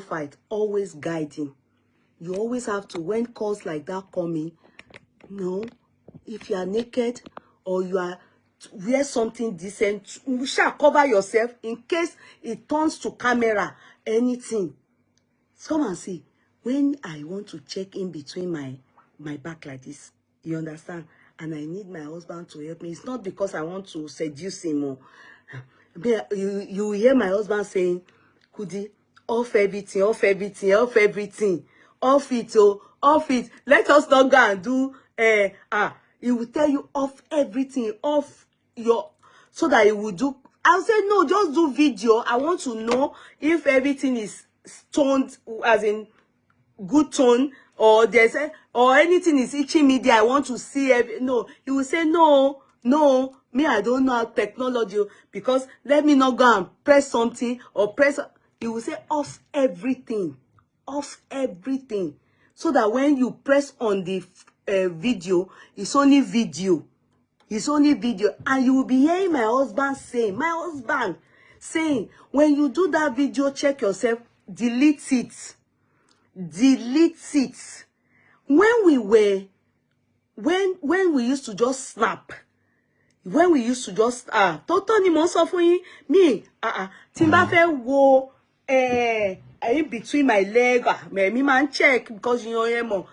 fight, always guiding. You always have to, when calls like that come in, no, if you are naked or you are, wear something decent, you shall cover yourself in case it turns to camera, anything. Come and see, when I want to check in between my back like this, you understand? And I need my husband to help me. It's not because I want to seduce him or you hear my husband saying, Kudi, off everything, off everything, off everything, off it, oh, off it. Let us not go and do he will tell you off everything, off your, so that he will do. I'll say no, just do video. I want to know if everything is toned, as in good tone, or there's or anything is itching me there. I want to see no. He will say no, no. Me, I don't know how technology, because let me not go and press something or press. He will say off everything, so that when you press on the video, it's only video. It's only video. And you will be hearing my husband saying, when you do that video, check yourself, delete it. Delete it. When we used to just snap, when we used to just totally most of me timba fe wo in between my leg, me man check, because you know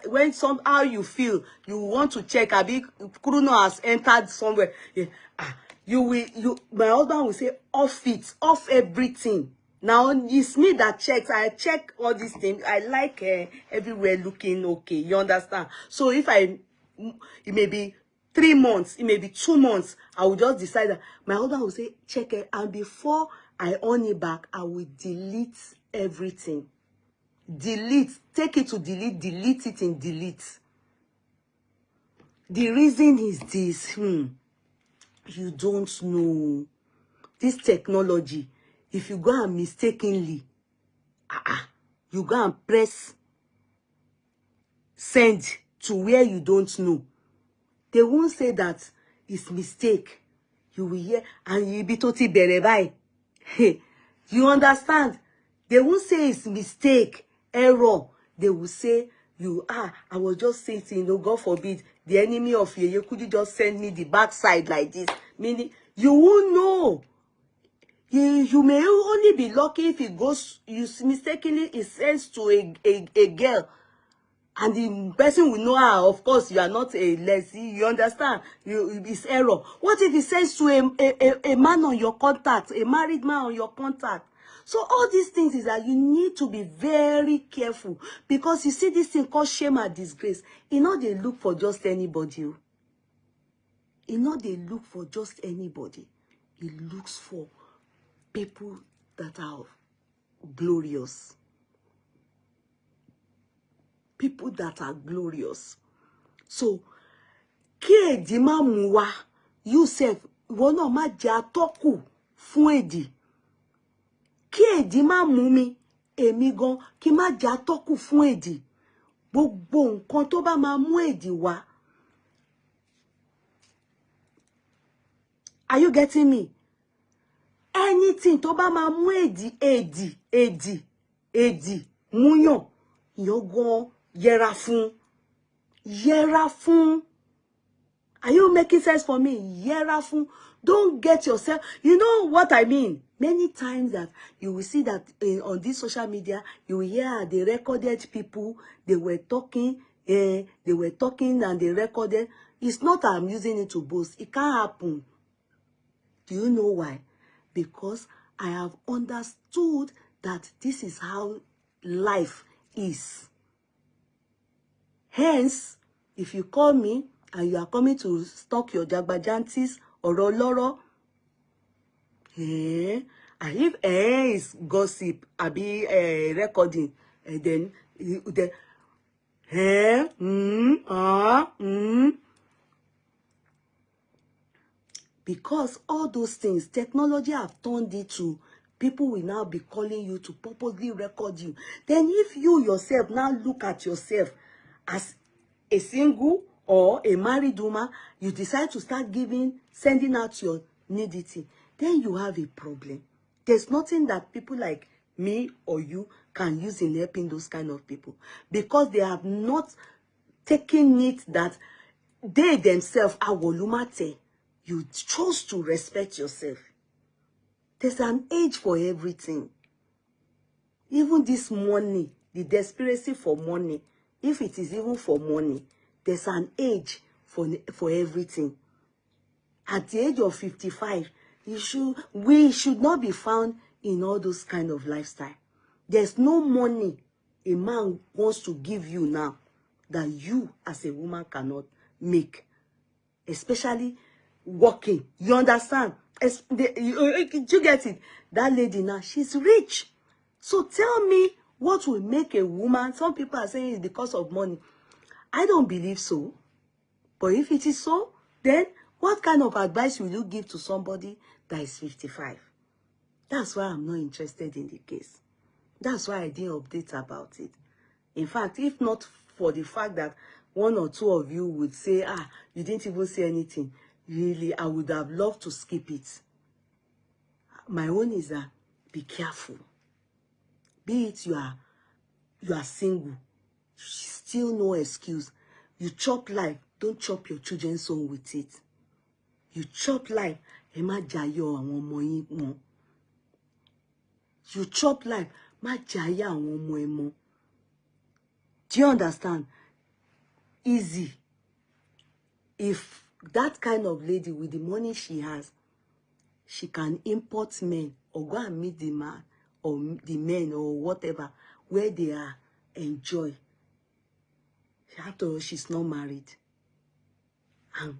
when somehow you feel you want to check, Kuruno has entered somewhere, yeah, my husband will say off it, off everything. Now it's me that checks. I check all these things. I like everywhere looking okay. You understand? So if it may be 3 months, it may be 2 months, I will just decide that my husband will say check it, and before I on it back, I will delete everything. Delete. Take it to delete. Delete it in delete. The reason is this. You don't know this technology. If you go and mistakenly, you go and press send to where you don't know, they won't say that it's mistake. You will hear, and you be totally berebai. You understand? They won't say it's mistake, error. They will say, I was just saying, God forbid, the enemy of Yeye Kudi just send me the backside like this. Meaning, you won't know. You may only be lucky if it goes, you mistakenly it sends to a girl, and the person will know her. Of course, you are not a lazy. You understand? It's error. What if it sends to a man on your contact, a married man on your contact? So all these things is that you need to be very careful, because you see this thing called shame and disgrace. You know they look for just anybody. You know they look for just anybody. It looks for people that are glorious. People that are glorious. So, ki edi ma mu wa, you self, ìwọ náà má jẹ́ atọ́kù fún èdè. Ki edi ma mu mi, èmi gan, kí má jẹ́ atọ́kù fún èdè. Gbogbo nǹkan tó bá máa mú èdè wá. Are you getting me? Anything tó bá máa mú èdì múyàn, ìyẹn gan yẹra fún. Yẹra fún. Are you making sense for me? Yẹra fún. Don't get yourself. You know what I mean? Many times that you will see that on this social media, you will hear they recorded people, they were talking and they recorded. It's not I'm using it to boast. It can't happen. Do you know why? Because I have understood that this is how life is. Hence, if you call me and you are coming to stalk your jagbajantis or oloro, and if is gossip, recording, and then because all those things, technology have turned it to, people will now be calling you to purposely record you. Then if you yourself now look at yourself as a single or a married woman, you decide to start sending out your nudity, then you have a problem. There's nothing that people like me or you can use in helping those kind of people, because they have not taken it that they themselves are wolumate. You chose to respect yourself. There's an age for everything. Even this money, the desperation for money, if it is even for money, there's an age for everything. At the age of 55, we should not be found in all those kind of lifestyle. There's no money a man wants to give you now that you as a woman cannot make, especially working. You understand? You get it? That lady now, she's rich. So tell me what will make a woman, some people are saying it's because of money. I don't believe so. But if it is so, then what kind of advice will you give to somebody that is 55? That's why I'm not interested in the case. That's why I didn't update about it. In fact, if not for the fact that one or two of you would say, you didn't even say anything, really, I would have loved to skip it. My own is that be careful. Be it you are single, still no excuse. You chop life, don't chop your children's soul with it. You chop life, ema jayo àwọn ọmọ yín mọ́. You chop life, ma jaya àwọn ọmọ ẹ mọ́. Do you understand? Easy. If that kind of lady with the money she has, she can import men or go and meet the man or the men or whatever where they are, enjoy. After all, she's not married. And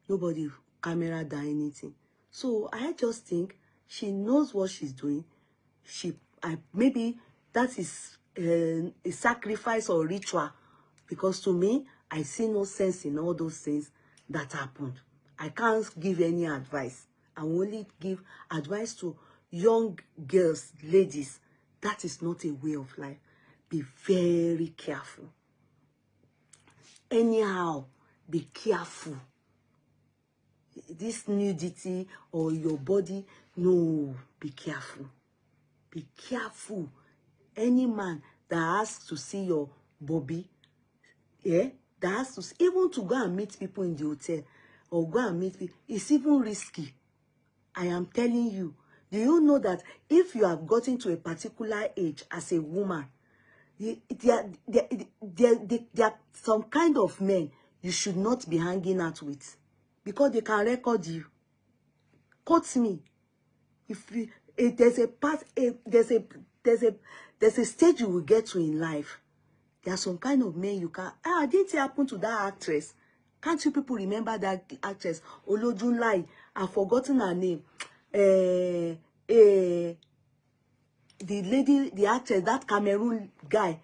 nobody camera done anything. So I just think she knows what she's doing. Maybe that is a sacrifice or ritual, because to me, I see no sense in all those things that happened. I can't give any advice. I only give advice to young girls, ladies. That is not a way of life. Be very careful. Anyhow, be careful. This nudity or your body, no, be careful. Be careful. Any man that asks to see your bobby, that has to, even to go and meet people in the hotel or go and meet people, it's even risky. I am telling you. Do you know that if you have gotten to a particular age as a woman, there are some kind of men you should not be hanging out with, because they can record you. Quote me. There's a stage you will get to in life. There are some kind of men you can. Didn't it happen to that actress? Can't you people remember that actress? Olojunlai. I've forgotten her name. The lady, the actress, that Cameroon guy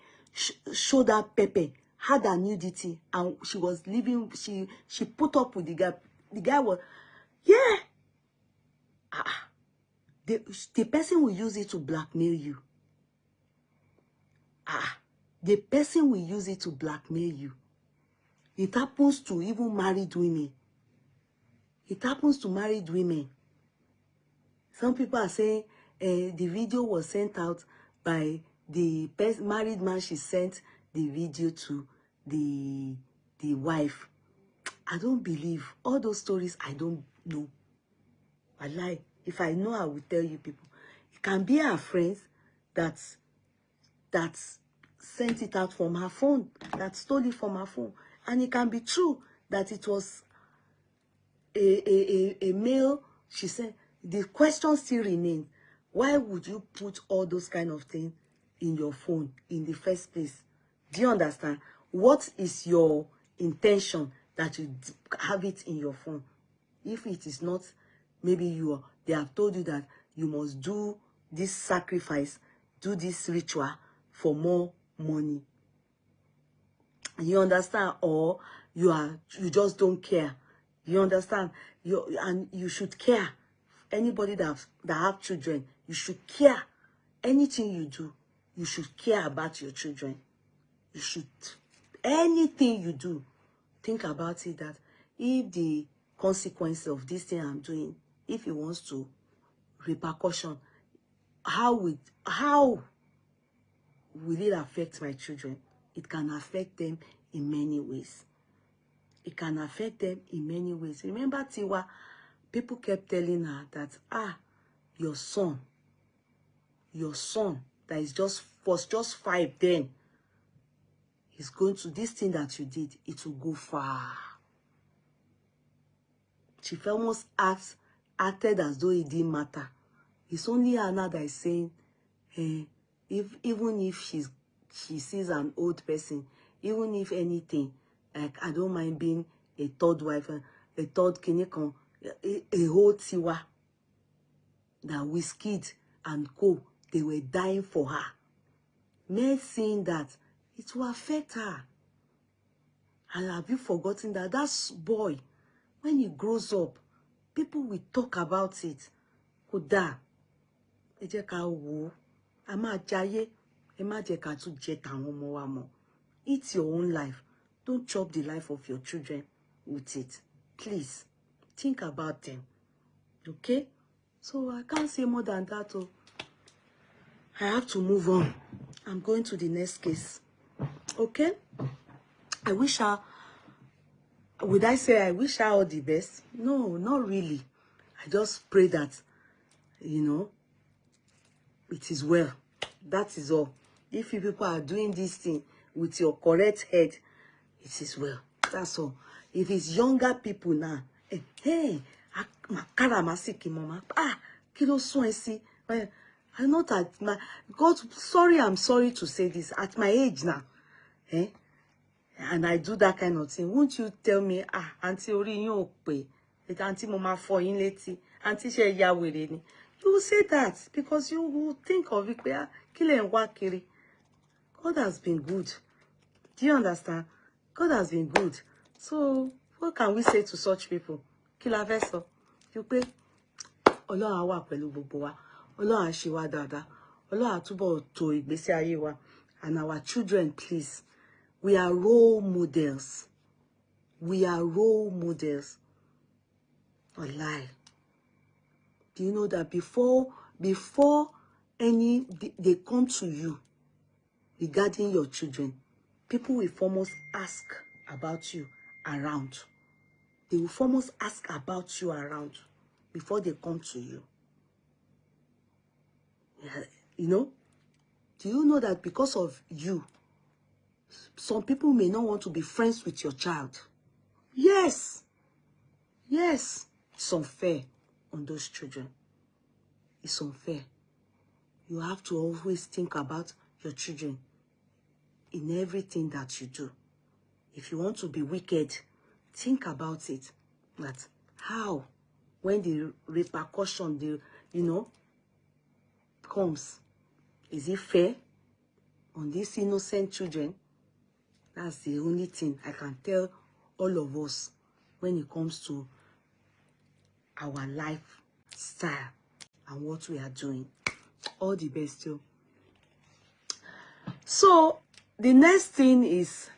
showed her Pepe, had a nudity, and she was living, she put up with the guy. The guy was, yeah. The person will use it to blackmail you. The person will use it to blackmail you. It happens to even married women. It happens to married women. Some people are saying the video was sent out by the married man. She sent the video to the wife. I don't believe all those stories. I don't know. I lie. If I know, I will tell you people. It can be her friends that sent it out from her phone, that stole it from her phone. And it can be true that it was a male. She said, the question still remains. Why would you put all those kind of things in your phone in the first place? Do you understand? What is your intention that you have it in your phone? If it is not, maybe they have told you that you must do this sacrifice, do this ritual for more money. You understand? Or you just don't care. You understand? And you should care. Anybody that have children, you should care. Anything you do, you should care about your children. You should, anything you do, think about it, that if the consequence of this thing I'm doing, if it wants to repercussion, how will it affect my children? It can affect them in many ways. It can affect them in many ways. Remember Tiwa, people kept telling her that, your son that was just 5 then, is going to, this thing that you did, it will go far. She almost acted as though it didn't matter. It's only Anna that is saying, even if she sees an old person, even if anything, like, I don't mind being a third wife, a third kinikon, a whole Tiwa, that Wizkid and co, they were dying for her. Men saying that it will affect her. And have you forgotten that boy, when he grows up, people will talk about it. Kódà, ẹ jẹ́ ká wò, a máa jayé, ẹ má jẹ́ ká tún jẹ tàwọn ọmọ wa mọ́. Eat your own life. Don't chop the life of your children with it. Please, think about them. Okay? So I can't say more than that. Oh. I have to move on. I'm going to the next case. Okay? I wish her, would I say I wish her all the best? No, not really. I just pray that, it is well. That is all. If you people are doing this thing with your correct head, it is well. That's all. If it's younger people now, hey, kilo so I'm not at my God. Sorry, I'm sorry to say this. At my age now, and I do that kind of thing. Won't you tell me, Auntie Ori yin o pe, Auntie Mama fo yin leti, Auntie she ya were ni. You will say that because you will think of it. Kile en wa kiri. God has been good. Do you understand? God has been good. So what can we say to such people? Kila vessel. You pay. Ọlọ́run á wà pẹ̀lú gbogbo wa. Ọlọ́run á ṣe wá dáadáa. Ọlọ́run á túbọ̀ tò ìgbésí ayé wa. And our children, please, we are role models. We are role models. Wallahi. Do you know that before they come to you regarding your children, people will foremost ask about you around. They will foremost ask about you around before they come to you. Yeah, do you know that because of you, some people may not want to be friends with your child? Yes. Yes. It's unfair on those children. It's unfair. You have to always think about your children in everything that you do. If you want to be wicked, think about it. That how, when the repercussion, comes, is it fair on these innocent children? That's the only thing I can tell all of us when it comes to our lifestyle and what we are doing. All the best, too. So the next thing is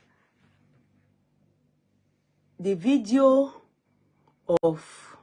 the video of